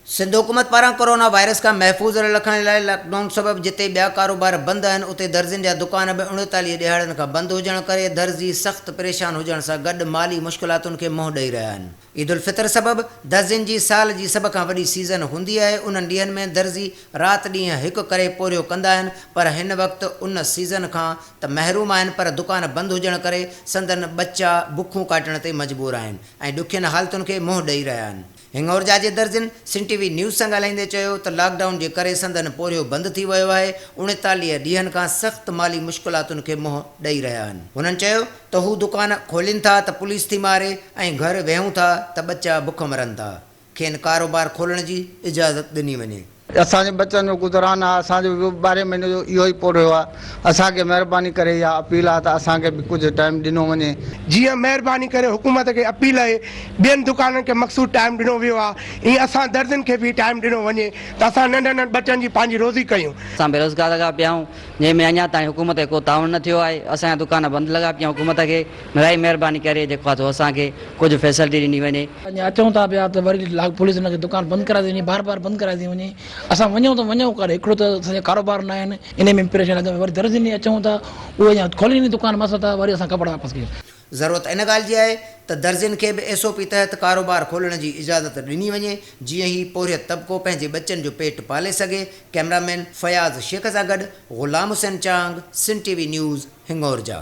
सिंध हुकूमत पारां corona virus का महफूज़ रखण लाइ लॉकडाउन सबब जिते ॿिया कारोबार बंदि आहिनि उते दर्जन जा दुकान बि 39 ॾियारनि खां बंदि हुजण करे दर्जी सख़्त परेशान हुजण सां गॾु माली मुश्किलातुनि खे मुंहुं ॾेई रहिया आहिनि। ईद उल फितर सबब दर्जिन जी साल जी सभ खां वॾी सीज़न हूंदी आहे। उन्हनि ॾींहंनि में दर्जी राति ॾींहुं हिकु करे पोरियो कंदा आहिनि, पर हिन वक़्तु उन सीज़न खां त महरूम आहिनि, पर दुकान बंदि हुजण करे संदन बच्चा बुखूं काटण ते मजबूर आहिनि ऐं ॾुखियनि हालतुनि खे मुंहुं ॾेई रहिया आहिनि। हिंगोरजा जे दर्जन सिन टीवी न्यूज़ सां ॻाल्हाईंदे चयो त लॉकडाउन जे करे संदन पोरियो बंदि थी वियो आहे। 39 ॾींहंनि खां सख़्त माली मुश्किलातुनि खे मुंहुं ॾेई रहिया आहिनि। हुननि चयो त हू दुकान खोलीनि था त पुलिस थी मारे ऐं घर वेहूं था त बच्चा बुख मरनि था। खेनि कारोबार खोलण जी इजाज़त ॾिनी वञे। असांजे बच्चन जो गुज़रान आहे, असांजो 12 महीने जो इहो ई पोरियो आहे। असांखे महिरबानी करे इहा अपील आहे त असांखे बि कुझु टाइम ॾिनो वञे। जीअं महिरबानी करे हुकूमत खे अपील आहे, ॿियनि दुकाननि खे मख़सूस टाइम ॾिनो वियो आहे, ईअं असां दर्जन खे बि टाइम ॾिनो वञे त असां नंढनि नंढनि बच्चनि जी पंहिंजी रोज़ी कयूं। असां बेरोज़गार लॻा पिया आहियूं, जंहिंमें अञा ताईं हुकूमत को ताउन न थियो आहे। असांजा दुकान बंदि लॻा पिया। हुकूमत खे इलाही महिरबानी करे जेको आहे असांखे कुझु फैसिलिटी ॾिनी वञे। अचूं था पिया त वरी पुलिस हुनखे दुकान बंदि कराए थी वञे, बार बार बंदि कराए थी वञे। असां वञूं त वञूं करे हिकिड़ो त असांजा कारोबार न आहिनि, इन में परेशान लॻा। वरी दर्जन अचूं था, उहे अञा खोलीनि दुकान मस था, वरी असां कपिड़ा वापसि कयूं। ज़रूरत इन ॻाल्हि जी आहे त दर्जन खे बि SOP तहत कारोबार खोलण जी इजाज़त ॾिनी वञे, जीअं ई पोरियत तबिको पंहिंजे बच्चनि जो पेट पाले सघे। कैमरामैन फयाज़ शेख सां गॾु ग़ुलाम हुसैन चांग, सिन टीवी न्यूज़, हिंगोरजा।